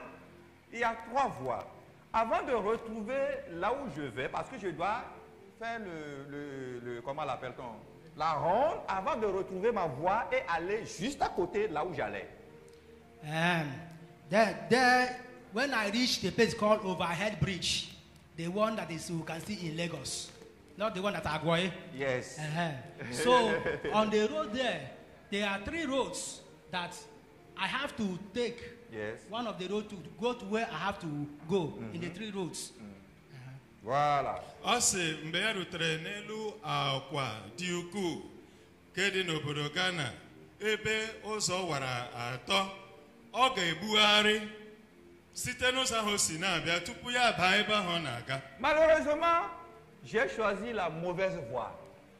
il y a 3 voies. Avant de retrouver là où je vais, parce que je dois faire comment l'appelle-t-on? La ronde, avant de retrouver ma voie et aller juste à côté là où j'allais. There, when I reached the place called Overhead Bridge, the one that is you can see in Lagos, not the one at Agwai. Yes. So on the road there are 3 roads that I have to take. Yes. One of the roads to go to where I have to go in the 3 roads. Voilà. Ọ sị mgbe ya rutere n'elu akwa dị ukwuu nke dị n'obodo Ghana ebe ụzọ wara atọ, ọ ga-ebugharị site n'ụzọ ahụ si na-abịa tupu ya baa ebe ahụ ọ na-aga. Malheureusement, j'ai choisi la mauvaise voie.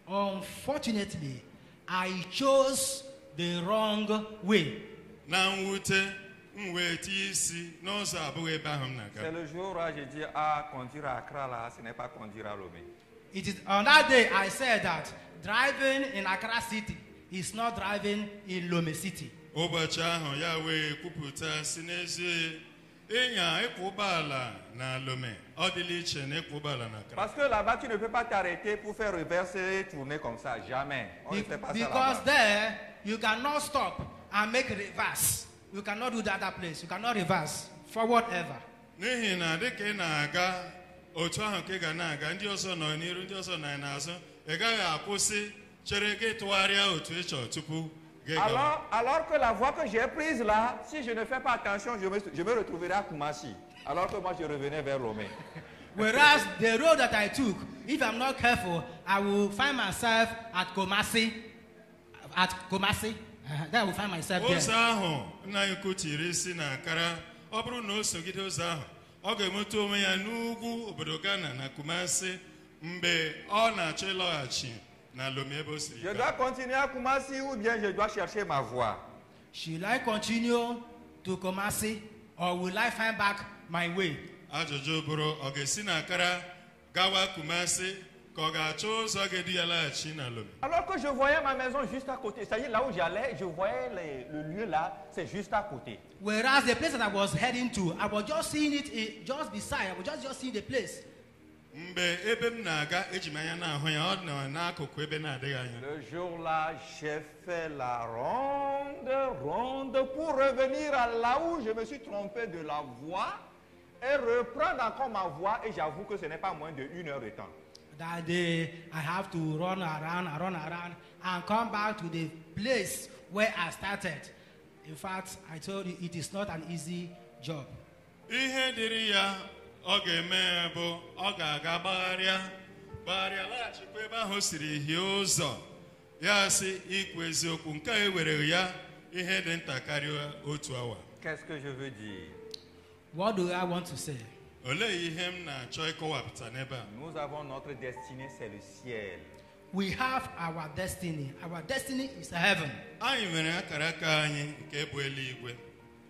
Unfortunately, I chose the wrong way. Na mwute m wee tie isi n'ụzọ abụghị ebe ahụ m C'est na-aga. le jour où j'ai dit, ah, conduire à Accra là, ce n'est pas conduire à Lomé. It is on that day I said that driving in Accra City is not driving in Lome City. Ụbọchị ahụ ya wee kwupụta si n'ezie ịnya ịkwụ ụgbọala na Lome ọ dịla iche na ịkwụ ụgbọala na Accra. Parce que là-bas, tu ne peux pas t'arrêter pour faire reverser et tourner comme ça. Jamais. On ne fait pas ça Because là-bas. there you cannot stop and make reverse. You cannot do that place. You cannot reverse forward ever. N'ihi na dịka ị na-aga otu ahụ ka ị ga na-aga, ndị ọzọ nọ n'iru, ndị ọzọ nọ n'azụ, ị gaghị akwụsị chere gị tụgharịa otu ị chọrọ tupu gị gawa. Alors que la voie que j'ai prise là, si je ne fais pas attention, je me retrouverai à Koumassi. Alors que moi, je revenais vers Lomé. Whereas the road that I took, if I'm not careful, I will find myself at Kumasi. Then I will find myself Ụzọ there. ahụ nna anyị kụtiri isi na Akara, ọ bụrụ na o sogide ụzọ ahụ, ọ ga-enweta onwe ya n'ugwu obodo Ghana na Kumasi mgbe ọ na-achọ ịlọghachi na Lome ebe o siri Je gaa. dois continuer à Koumassi ou bien je dois chercher ma voie. Should I continue to Kumasi or will I find back my way? Ajụjụ bụrụ ọ ga-esi na Akara gawa Kumasi ka ọ ga-achọ ụzọ ga-edu ya laghachi na Lome. Alors que je voyais ma maison juste à côté. C'est-à-dire là où j'allais, je voyais le lieu là, c'est juste à côté. Whereas the place that I was heading to, I was just seeing it just beside. I was just seeing the place. mgbe ebe m na-aga eji m anya na-ahụ ya ọ nọ n'akụkụ ebe na-adịghị anya. Le jour-là, j'ai fait la ronde pour revenir à là où je me suis trompé de la voie et reprendre encore ma voie. Et j'avoue que ce n'est pas moins de 1 heure de temps. That day, I have to run around and come back to the place where I started. In fact, I told you it is not an easy job. Ihe dịrị ya ọ ga-eme bụ ọ ga-aga gbagharịa laghachikwa ebe ahụ siri hie ụzọ ya sị ikwu eziokwu nke a ewere ya ihe dị nta karịa otu awa. Qu'est-ce que je veux dire? What do I want to say? Olee ihe m na-achọ ịkọwapụta n'ebe a? Nous avons notre destinée, c'est le ciel. We have our destiny. Our destiny is heaven. Anyị nwere akara aka anyị nke bụ eluigwe.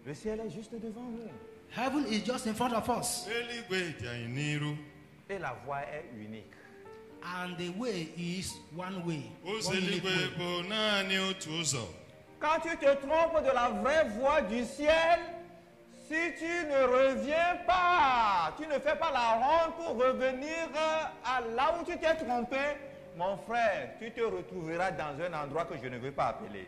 Le ciel est juste devant nous. Heaven is just in front of us. Eluigwe dị anyị n'iru. Et la voie est unique. And the way is one way. Ụzọ One unique eluigwe way. bụ naanị otu ụzọ. Quand tu te trompes de la vraie voie du ciel, si tu ne reviens pas, tu ne fais pas la ronde pour revenir à là où tu t'es trompé, mon frère, tu te retrouveras dans un endroit que je ne veux pas appeler.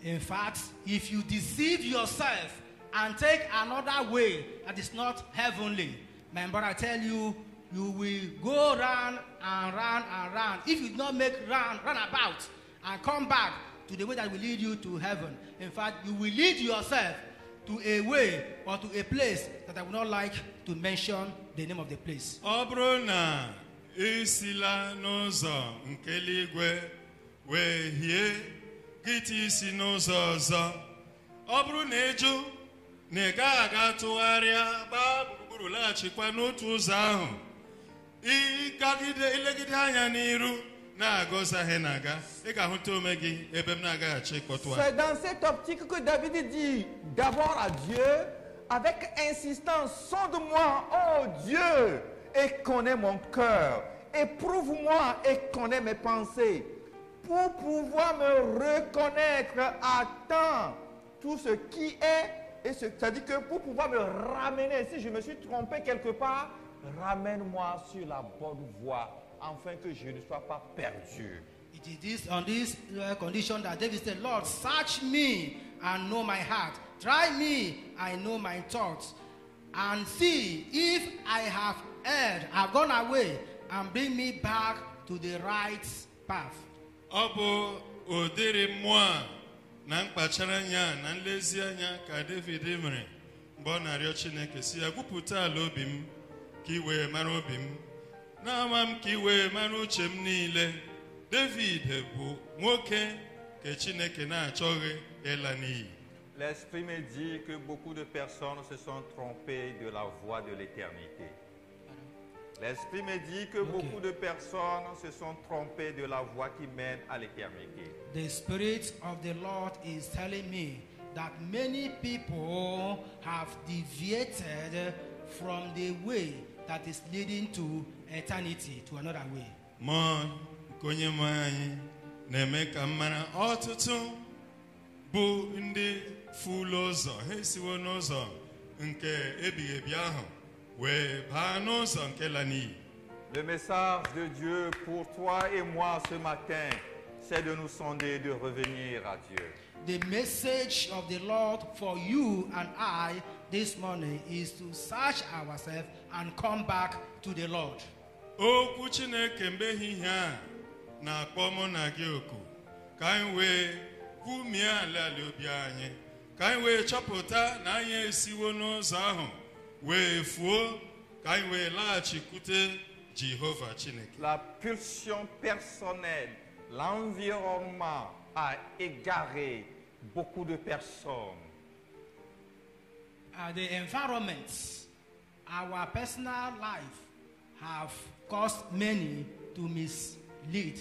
In fact, if you deceive yourself and take another way that is not heavenly, my brother, I tell you, you will go round and round and round. If you do not make round about and come back to the way that will lead you to heaven, in fact, you will lead yourself to a way or to a place that I would not like to mention the name of the place. Ọ bụrụ na isila n'ụzọ nke eluigwe wee hie gị isi n'ụzọ ọzọ, ọ bụrụ na ịjụ na ị gaghị aga tụgharịa gbaa gburugburu laghachikwa n'otu ụzọ ahụ, ilegide anya n'iru na-agọzaghị na-aga, ị ga-ahụta ome gị ebe m na-agaghachi ịkpọtụ. C'est dans cette optique que David dit d'abord à Dieu, avec insistance, sonde-moi, oh Dieu, et connais mon cœur, éprouve-moi et connais mes pensées, pour pouvoir me reconnaître à temps tout ce qui est, et c'est-à-dire que pour pouvoir me ramener, si je me suis trompé quelque part, ramène-moi sur la bonne voie, afin que je ne sois pas perdu. It is this, on this condition that David said, Lord, search me and know my heart. Try me, I know my thoughts. And see if I have erred, have gone away, and bring me back to the right path. Ọ bụ ụdịrị mmụọ a na mkpachara anya na nlezianya ka David mere mgbe ọ na-arịọ Chineke si ya gwupụta ala obi m ka i wee mara obi m, na-ama m ka i wee mara uche m niile. David bụ nwoke ka Chineke na-achọghị ịla n'iyi. L'Esprit me dit que beaucoup de personnes se sont trompées de la voie de l'éternité. L'Esprit me dit que beaucoup de personnes se sont trompées de la voie qui mène à l'éternité. The Spirit of the Lord is telling me that many people have deviated from the way that is leading to eternity, to another way. Mmụọ nke onye nwe anyị na-eme ka m mara ọtụtụ bụ ndị fulu ụzọ, ha esiwo n'ụzọ nke ebighị ebi ahụ wee baa n'ụzọ nke la n'iyi. Le message de Dieu pour toi et moi ce matin, c'est de nous sonder, de revenir à Dieu. The message of the Lord for you and I this morning is to search ourselves and come back to the Lord. Okwu Chineke mgbe ehihie a na-akpọ mụ na gị oku ka anyị wee kwumie ala obi anyị, ka anyị wee chọpụta na anyị esiwo n'ụzọ ahụ wee fuo, ka anyị wee laghachikwute Jehova Chineke. La pulsion personnelle, l'environnement a égaré beaucoup de personnes. The environment, our personal life, have caused many to mislead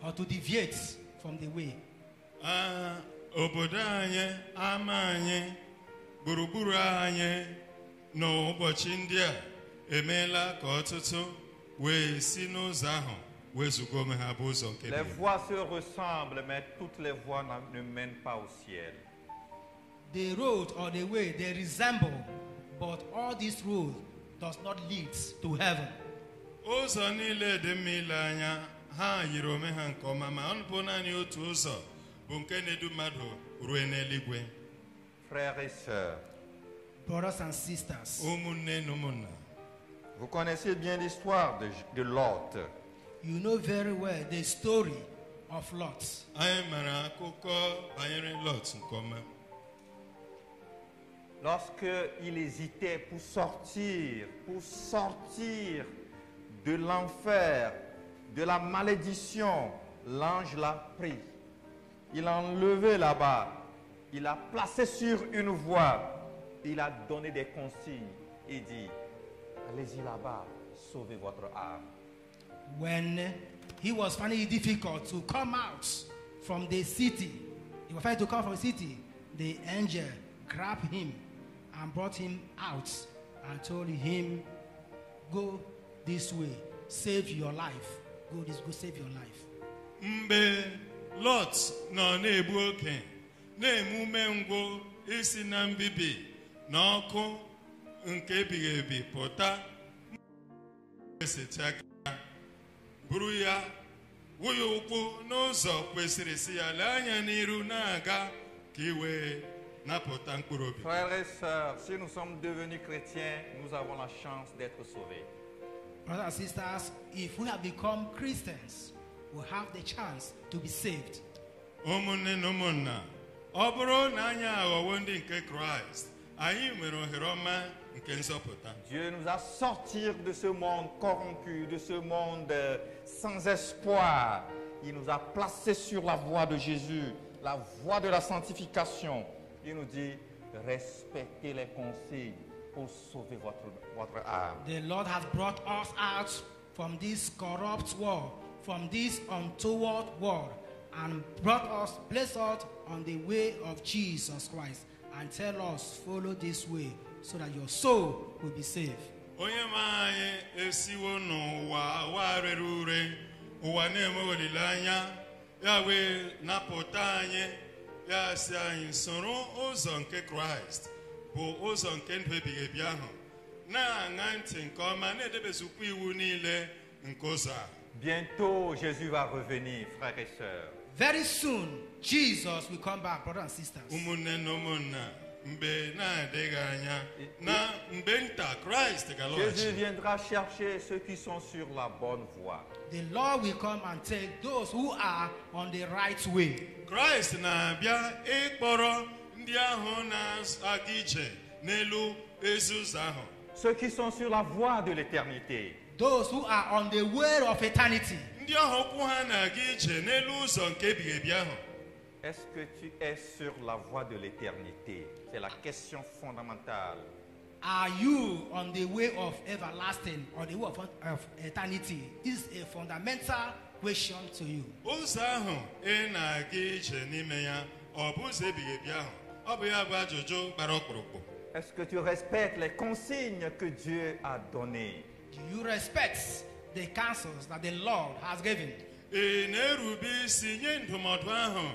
or to deviate from the way. Obodo anyị, ama anyị, gburugburu anyị n'ụbọchị ndị a emeela ka ọtụtụ wee si n'ụzọ ahụ wezuga onwe ha bụ ụzọ nke Les voies se ressemblent, mais toutes les voies ne mènent pas au ciel. The road or the way, they resemble, but all these roads does not lead to heaven. ụzọ niile dị mma ile anya ha yiri onwe ha nke ọma ma ọ bụ naanị otu ụzọ bụ nke na-edu mmadụ ruo n'eluigwe. Frères et sœurs, Brothers and sisters, ụmụnne na ụmụnna, vous connaissez bien l'histoire de Lot. you know very well the story of Lot. anyị mara akụkọ banyere Lot nke ọma. Lorsqu'il hésitait pour sortir de l'enfer, de la malédiction, l'ange l'a pris. Il l'a enlevé là-bas. Il l'a placé sur une voie. Il a donné des consignes et dit, allez-y là-bas, sauvez votre âme. When he was finding it difficult to come out from the city, he was trying to come from the city, the angel grabbed him and brought him out and told him, go this way, save your life. Go save your life. Mgbe Lot nọ na-egbu oke na-emume ngwụ isi na mbibi na ọkụ nke ebighị ebi pụta, eseti aka buru ya wụya ụkwụ n'ụzọ kwesịrị si ya lee anya n'iru na-aga ka iwe napụta mkpụrụ obi. Frères et sœurs, si nous sommes devenus chrétiens, nous avons la chance d'être sauvés. Brothers and sisters, if we have become Christians, we have the chance to be saved. ụmụnne na ụmụnna, ọ bụrụ na anyị aghọwo ndị nke Kraịst, anyị nwere ohere ọma nke nzọpụta. Dieu nous a sortis de ce monde corrompu, de ce monde sans espoir. Il nous a placés sur la voie de Jésus, la voie de la sanctification. Il nous dit, respectez les consignes pour sauver votre âme. The Lord has brought us out from this corrupt world, from this untoward world, and placed us on the way of Jesus Christ, and tell us, follow this way, so that your soul will be saved. Onye nwe anyị esiwo n'ụwa warịrị ure, ụwa na-enwe olileanya, ya wee napụta anyị, ya si anyị soro ụzọ nke Kraịst, bụ ụzọ nke ndụ ebighị ebi ahụ, na-aṅa ntị nke ọma, na-edebezukwa iwu niile nke ụzọ a. Bientôt, Jésus va revenir, frères et sœurs. Very soon, Jesus will come back, brothers and sisters. ụmụnne na ụmụnna, mgbe na-adịghị anya na mgbe nta Kraịst Jésus ga-alọghachi. viendra chercher ceux qui sont sur la bonne voie. The Lord will come and take those who are on the right way. Kraịst na-abịa ịkpọrọ ndị ahụ na-aga ije n'elu ezi ụzọ ahụ. Ceux qui sont sur la voie de l'éternité. Those who are on the way of eternity. Ndị ahụ ụkwụ ha na-aga ije n'elu ụzọ nke ebighị ebi ahụ. Est-ce que tu es sur la voie de l'éternité? C'est la question fondamentale. Are you on the way of everlasting or the way of eternity? This is a fundamental question to you. Ụzọ ahụ ị na-aga ije n'ime ya, ọ bụ ụzọ ebighị ebi ahụ? Ọ bụ ya bụ ajụjụ gbara ọkpụrụkpụ. Est-ce que tu respectes les consignes que Dieu a données? Do you respect the counsels that the Lord has given? Ị na-erube isi nye ndụmọdụ ahụ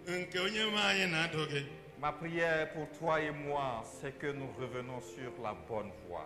nke onye nwe anyị na-adụ gị? Ma prière pour toi et moi, c'est que nous revenons sur la bonne voie.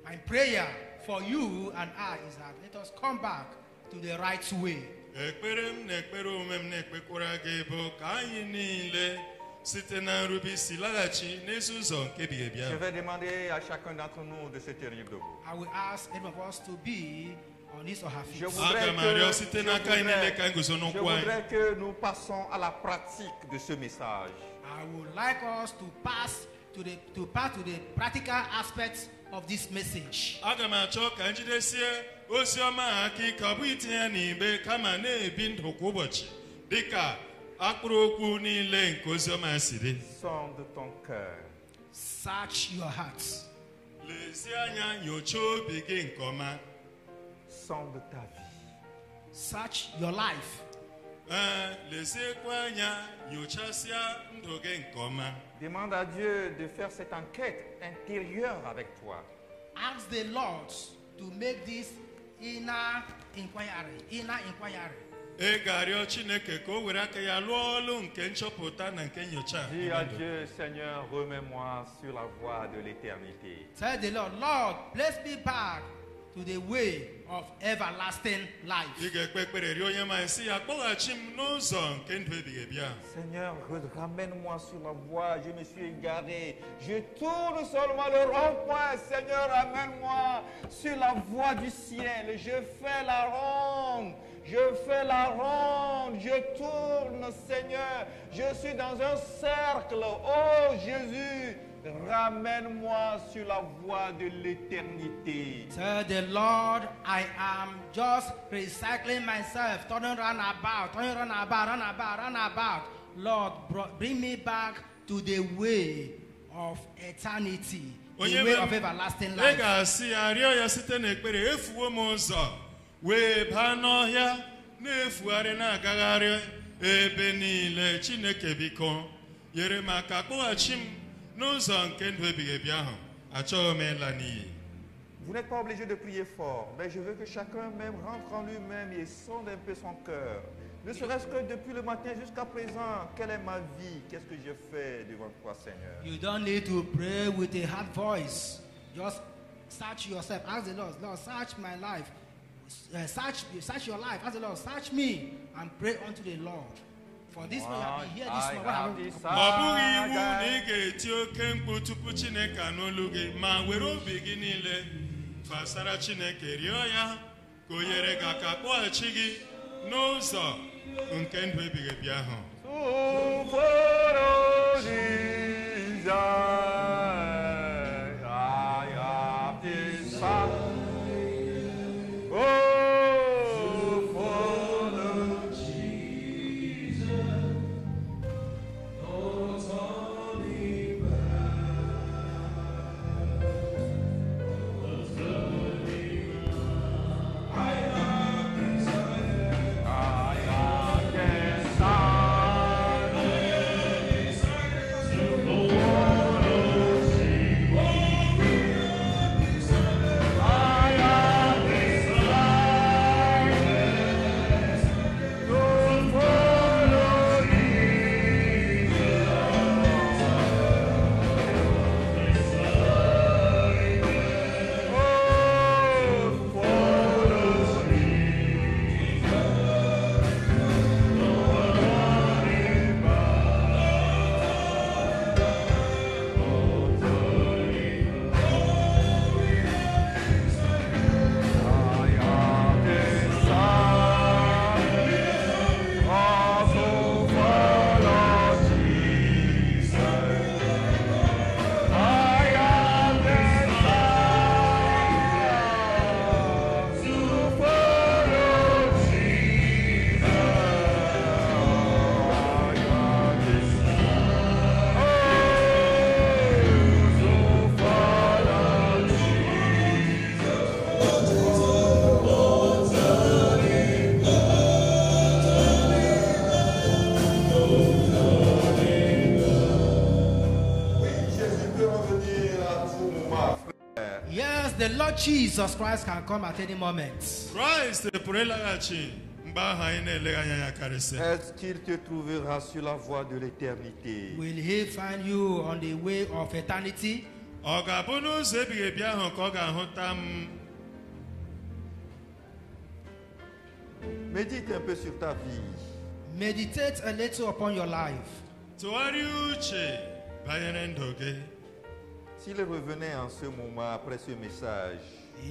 My prayer for you and I is that let us come back to the right way. Ekpere m na ekpere omume m na-ekpekwara gị bụ ka anyị niile site na nrube isi laghachi n'ezi ụzọ nke ebighị ebi Je ahụ. vais demander à chacun d'entre nous de se tenir debout. I will ask every of us to be on his or her feet. Je voudrais Aga m arịọ site n'aka anyị niile ka anyị guzo je n'ụkwụ anyị. voudrais que nous passons à la pratique de ce message. I would like us to pass to the practical aspects of this message. Aga m achọ ka anyị jidesie ozi ọma a aka ike, ọ bụ itinye ya n'igbe kama na-ebi ndụ kwa ụbọchị dịka akpụrụ okwu niile nke ozi ọma si dị. Sonde ton cœur. Search your hearts. Lezie anya nyochaa obi gị nke ọma. Sonde ta vie. Search your life. Leziekwa anya nyochasịa ndụ gị nke ọma. Demande à Dieu de faire cette enquête intérieure avec toi. Ask the Lord to make this inner inquiry. ị ga-arịọ Chineke ka o were aka ya lụọ ọlụ nke nchọpụta na nke nyocha. Dis à Dieu, Seigneur, remets-moi sur la voie de l'éternité. Tell the Lord, Lord, place me back to the way of everlasting life. Ị ga-ekpe ekpere rịọ onye ma sị ya kpọghachi m n'ụzọ nke ndụ ebighị ebi ahụ. Seigneur, ramène-moi sur la voie, je me suis égaré. Je tourne seulement le rond-point. Seigneur, ramène-moi sur la voie du ciel. Je fais la ronde. Je fais la ronde, je tourne, Seigneur. Je suis dans un cercle. Oh Jésus, ramène-moi sur la voie de l'éternité. Tell the Lord, I am just recycling myself, turning round about, run about. Lord, bring me back to the way of eternity, the way of everlasting Ị life. ga-asị ya rịọ ya site n'ekpere efuwo m ụzọ wee baa n'ọhịa na-efugharị na-agagharị ebe niile. Chineke biko nyere m aka kpọghachi m n'ụzọ nke ndụ ebighị ebi ahụ. Achọghị m ịla n'iyi. Vous n'êtes pas obligé de prier fort, mais je veux que chacun même rentre en lui-même et sonde un peu son cœur. Ne serait-ce que depuis le matin jusqu'à présent, quelle est ma vie? Qu'est-ce que je fais devant toi, Seigneur? You don't need to pray with a hard voice. Just search yourself. Ask the Lord, Lord, search my life. Search your life. Ask the Lord, search me and pray unto the Lord. For this way you have been here this morning. What have you- Ma ọ bụghị iwu na ị ga-eti oke mkpu tupu Chineke anụ gị, ma were obi gị niile gbasara Chineke rịọ ya ka o nyere gị aka kpọghachi gị n'ụzọ nke ndụ ebighị ebi ahụ. The Lord Jesus Christ can come at any moment. Christ pụrụ ịlaghachi mgbe ahụ anyị na-eleghị anya ya karịsịa. Est-ce qu'il te trouvera sur la voie de l'éternité? Will he find you on the way of eternity? Ọ ga-abụ n'ụzọ ebighị ebi ahụ ka ọ ga-ahụta m? Médite un peu sur ta vie. Meditate a little upon your life. Tụgharịa uche banyere ndụ gị. S'il revenait en ce moment après ce message,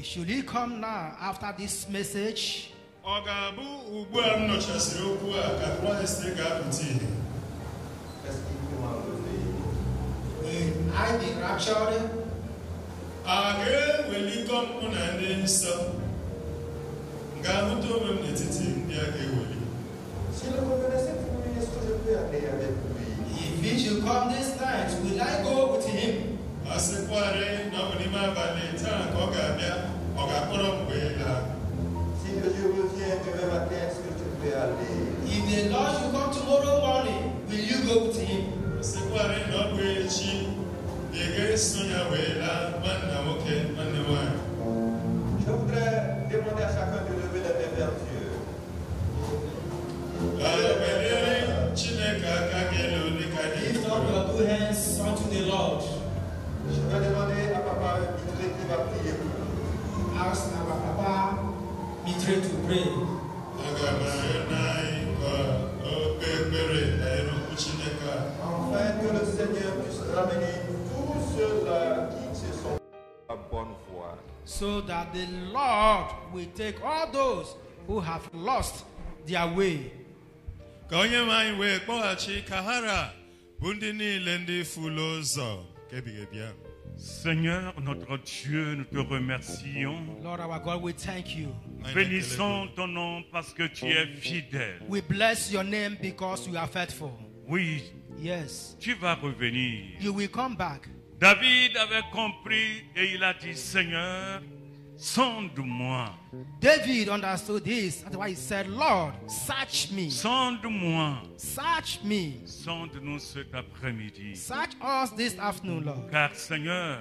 Should he come now after this message? Ọ ga-abụ ugbu a m nọchasịrị okwu a ka Kraịst ga-apụta ihe? est-ce qu'il peut m'enlever? Will I be raptured? A ga-ewelikọ mkpụ na ndị nsọ? M ga-ahụta onwe m n'etiti ndị a ga-eweli? S'il revenait cette nuit, est-ce que je peux aller avec lui? If he should come this night, will I go with him? A sịkwarị na ọ bụ n'ime abalị taa ka ọ ga-abịa, ọ ga-akpọrọ m wee laa? Si Dieu revient demain matin, est-ce que tu peux aller? If the Lord should come tomorrow morning, will you go with him? Sịkwarị na ọ bụ echi, ị ga-eso ya wee laa nwanna nwoke, nwanne nwanyị? Je voudrais demander à chacun de lever les mains vers Dieu. pray. Afin que le Seigneur puisse ramener tous ceux-là qui se sont à bonne voie. So that the Lord will take all those who have lost their way. Ka onye nwe anyị wee kpọghachi ka hara bụ ndị niile ndị furu ụzọ nke ebighị ebi ahụ. Seigneur, notre Dieu, nous te remercions. Lord our God, we thank you. Bénissons ton nom parce que tu es fidèle. We bless your name because you are faithful. Oui, Yes, tu vas revenir. you will come back. David avait compris et il a dit, Seigneur, sonde-moi, David understood this. That's why he said, Lord, search me. sonde-moi, Search me. sonde-nous cet après-midi. Search us this afternoon, Lord. Car Seigneur,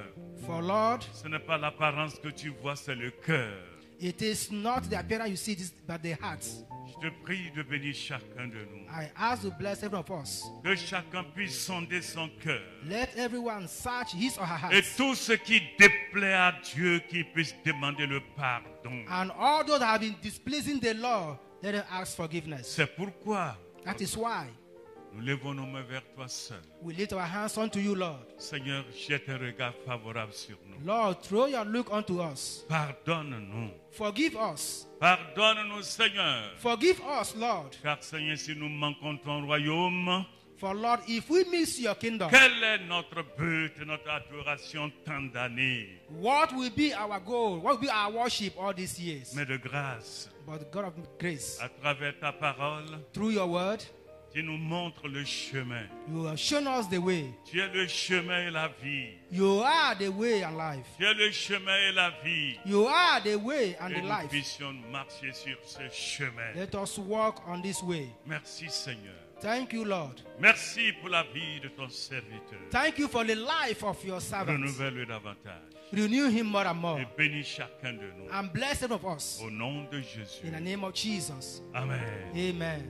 For Lord, ce n'est pas l'apparence que tu vois, c'est le cœur. it is not the appearance you see, this, but the heart. Je te prie de bénir chacun de nous. I ask to bless every of us. Que chacun puisse sonder son cœur. Let everyone search his or her heart. Et tout ce qui déplaît à Dieu, qui puisse demander le pardon. And all those that have been displeasing the Lord, let them ask forgiveness. C'est pourquoi That is why nous levons nos mains vers toi seul. we lift our hands unto you, Lord. Seigneur, jette un regard favorable sur nous. Lord, throw your look unto us. Pardonne-nous. Forgive us. Pardonne-nous, Seigneur. Forgive us, Lord. Car, Seigneur, si nous manquons ton royaume, For Lord, if we miss your kingdom, quel est notre but, notre adoration tant d'années? what will be our goal? What will be our worship all these years? Mais de grâce, But God of grace, à travers ta parole, through your word, tu nous montres le chemin. you have shown us the way. Tu es le chemin et la vie. You are the way and life. Tu es le chemin et la vie. You are the way and Et the nous life. puissions marcher sur ce chemin. Let us walk on this way. Merci, Seigneur. Thank you, Lord. Merci pour la vie de ton serviteur. Thank you for the life of your servant. Renouvelle-le davantage. Renew him more and more. Et bénis chacun de nous. And bless every of us. Au nom de Jésus. In the name of Jesus. Amen. Amen.